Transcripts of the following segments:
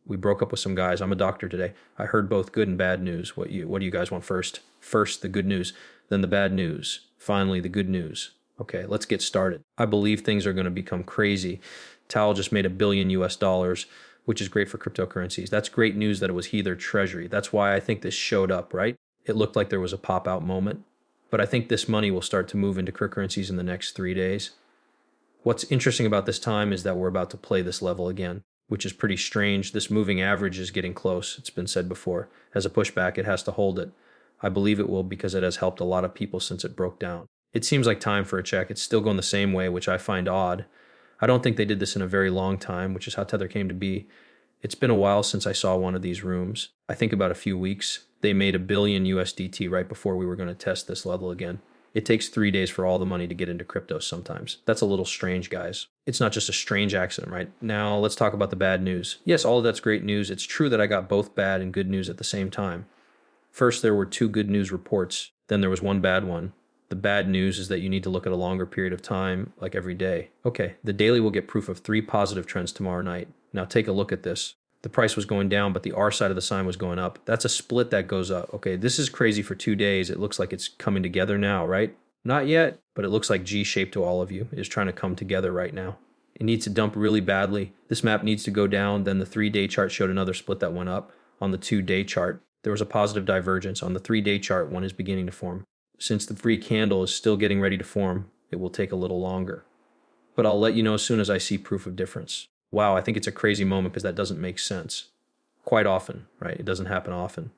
We broke up with some guys. I'm a doctor today. I heard both good and bad news. What do you guys want first? First, the good news, then the bad news. Finally, the good news. Okay, let's get started. I believe things are going to become crazy. Tal just made $1 billion US, which is great for cryptocurrencies. That's great news that it was he, their treasury. That's why I think this showed up, right? It looked like there was a pop out moment. But I think this money will start to move into cryptocurrencies in the next 3 days. What's interesting about this time is that we're about to play this level again, which is pretty strange. This moving average is getting close. It's been said before. As a pushback, it has to hold it. I believe it will because it has helped a lot of people since it broke down. It seems like time for a check. It's still going the same way, which I find odd. I don't think they did this in a very long time, which is how Tether came to be. It's been a while since I saw one of these rooms. I think about a few weeks. They made $1 billion USDT right before we were going to test this level again. It takes 3 days for all the money to get into crypto sometimes. That's a little strange, guys. It's not just a strange accident, right? Now, let's talk about the bad news. Yes, all of that's great news. It's true that I got both bad and good news at the same time. First, there were 2 good news reports. Then there was 1 bad one. The bad news is that you need to look at a longer period of time, like every day. Okay, the daily will get proof of 3 positive trends tomorrow night. Now take a look at this. The price was going down, but the R side of the sign was going up. That's a split that goes up. Okay, this is crazy for 2 days. It looks like it's coming together now, right? Not yet, but it looks like G-shape to all of you is trying to come together right now. It needs to dump really badly. This map needs to go down. Then the 3-day chart showed another split that went up. On the 2-day chart, there was a positive divergence. On the 3-day chart, one is beginning to form. Since the free candle is still getting ready to form, it will take a little longer. But I'll let you know as soon as I see proof of difference. Wow, I think it's a crazy moment because that doesn't make sense. Quite often, right? It doesn't happen often.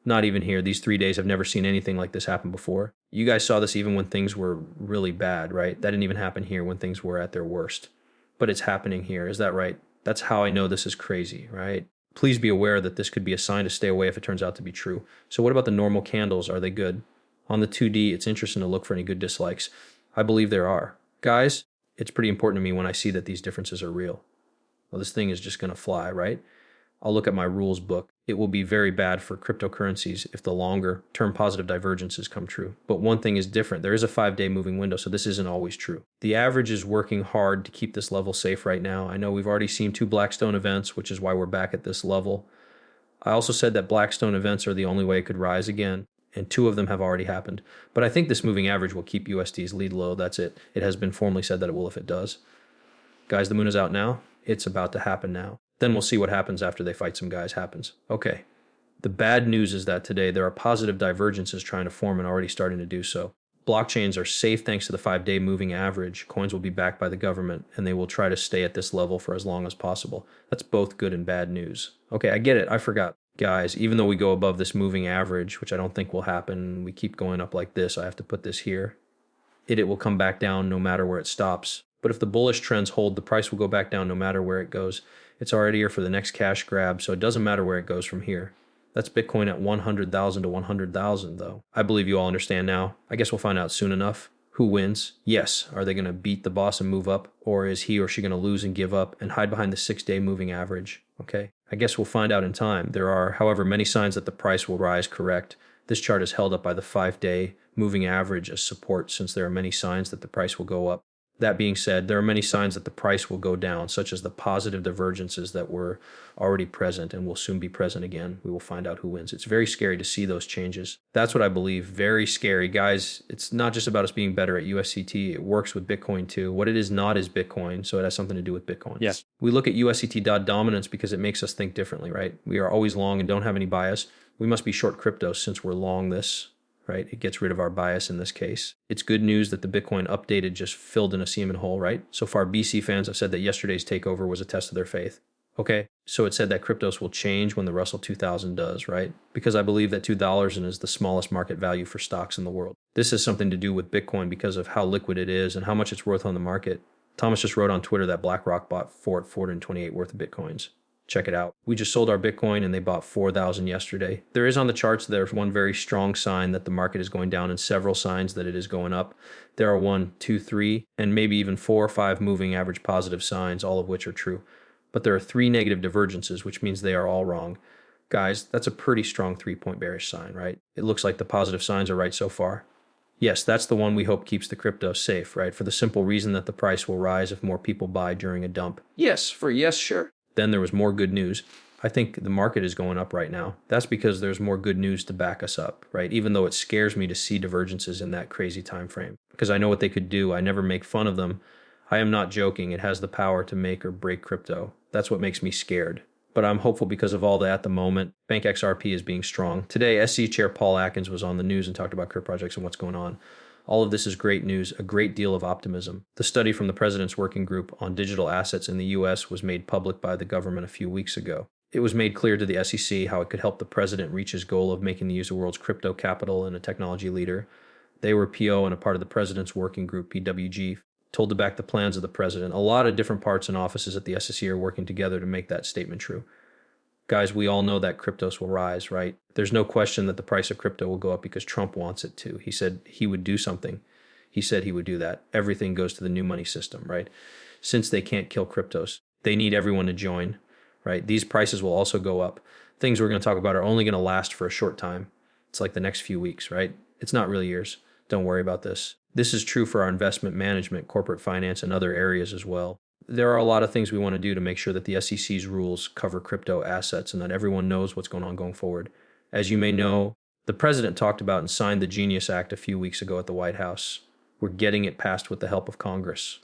Not even here. These 3 days, I've never seen anything like this happen before. You guys saw this even when things were really bad, right? That didn't even happen here when things were at their worst. But it's happening here. Is that right? That's how I know this is crazy, right? Please be aware that this could be a sign to stay away if it turns out to be true. So what about the normal candles? Are they good? On the 2D, it's interesting to look for any good dislikes. I believe there are. Guys, it's pretty important to me when I see that these differences are real. Well, this thing is just going to fly, right? I'll look at my rules book. It will be very bad for cryptocurrencies if the longer term positive divergences come true. But one thing is different. There is a 5-day moving window, so this isn't always true. The average is working hard to keep this level safe right now. I know we've already seen 2 Blackstone events, which is why we're back at this level. I also said that Blackstone events are the only way it could rise again, and 2 of them have already happened. But I think this moving average will keep USD's lead low. That's it. It has been formally said that it will if it does. Guys, the moon is out now. It's about to happen now. Then we'll see what happens after they fight some guys happens. Okay. The bad news is that today there are positive divergences trying to form and already starting to do so. Blockchains are safe thanks to the 5-day moving average. Coins will be backed by the government, and they will try to stay at this level for as long as possible. That's both good and bad news. Okay, I get it. I forgot. Guys, even though we go above this moving average, which I don't think will happen, we keep going up like this. I have to put this here. It will come back down no matter where it stops. But if the bullish trends hold, the price will go back down no matter where it goes. It's already here for the next cash grab, so it doesn't matter where it goes from here. That's Bitcoin at 100,000 to 100,000 though. I believe you all understand now. I guess we'll find out soon enough. Who wins? Yes. Are they going to beat the boss and move up? Or is he or she going to lose and give up and hide behind the 6-day moving average? Okay. I guess we'll find out in time. There are, however, many signs that the price will rise correct. This chart is held up by the 5-day moving average as support since there are many signs that the price will go up. That being said, there are many signs that the price will go down, such as the positive divergences that were already present and will soon be present again. We will find out who wins. It's very scary to see those changes. That's what I believe. Very scary. Guys, it's not just about us being better at USCT. It works with Bitcoin too. What it is not is Bitcoin, so it has something to do with Bitcoin. Yes. We look at USCT dominance because it makes us think differently, right? We are always long and don't have any bias. We must be short crypto since we're long this. Right? It gets rid of our bias in this case. It's good news that the Bitcoin updated just filled in a semen hole, right? So far, BC fans have said that yesterday's takeover was a test of their faith. Okay, so it said that cryptos will change when the Russell 2000 does, right? Because I believe that $2 is the smallest market value for stocks in the world. This has something to do with Bitcoin because of how liquid it is and how much it's worth on the market. Thomas just wrote on Twitter that BlackRock bought 428 worth of Bitcoins. Check it out. We just sold our Bitcoin and they bought 4,000 yesterday. There is on the charts, there's one very strong sign that the market is going down and several signs that it is going up. There are 1, 2, 3, and maybe even 4 or 5 moving average positive signs, all of which are true. But there are 3 negative divergences, which means they are all wrong. Guys, that's a pretty strong 3-point bearish sign, right? It looks like the positive signs are right so far. Yes, that's the one we hope keeps the crypto safe, right? For the simple reason that the price will rise if more people buy during a dump. Yes, sure. Then there was more good news. I think the market is going up right now. That's because there's more good news to back us up, right? Even though it scares me to see divergences in that crazy time frame, because I know what they could do. I never make fun of them. I am not joking. It has the power to make or break crypto. That's what makes me scared. But I'm hopeful because of all that at the moment. Bank XRP is being strong. Today, SC Chair Paul Atkins was on the news and talked about crypto projects and what's going on. All of this is great news, a great deal of optimism. The study from the President's Working Group on digital assets in the U.S. was made public by the government a few weeks ago. It was made clear to the SEC how it could help the president reach his goal of making the U.S. the world's crypto capital and a technology leader. They were PO and a part of the President's Working Group, PWG, told to back the plans of the president. A lot of different parts and offices at the SEC are working together to make that statement true. Guys, we all know that cryptos will rise, right? There's no question that the price of crypto will go up because Trump wants it to. He said he would do something. He said he would do that. Everything goes to the new money system, right? Since they can't kill cryptos, they need everyone to join, right? These prices will also go up. Things we're going to talk about are only going to last for a short time. It's like the next few weeks, right? It's not really years. Don't worry about this. This is true for our investment management, corporate finance, and other areas as well. There are a lot of things we want to do to make sure that the SEC's rules cover crypto assets and that everyone knows what's going on forward. As you may know, the president talked about and signed the Genius Act a few weeks ago at the White House. We're getting it passed with the help of Congress.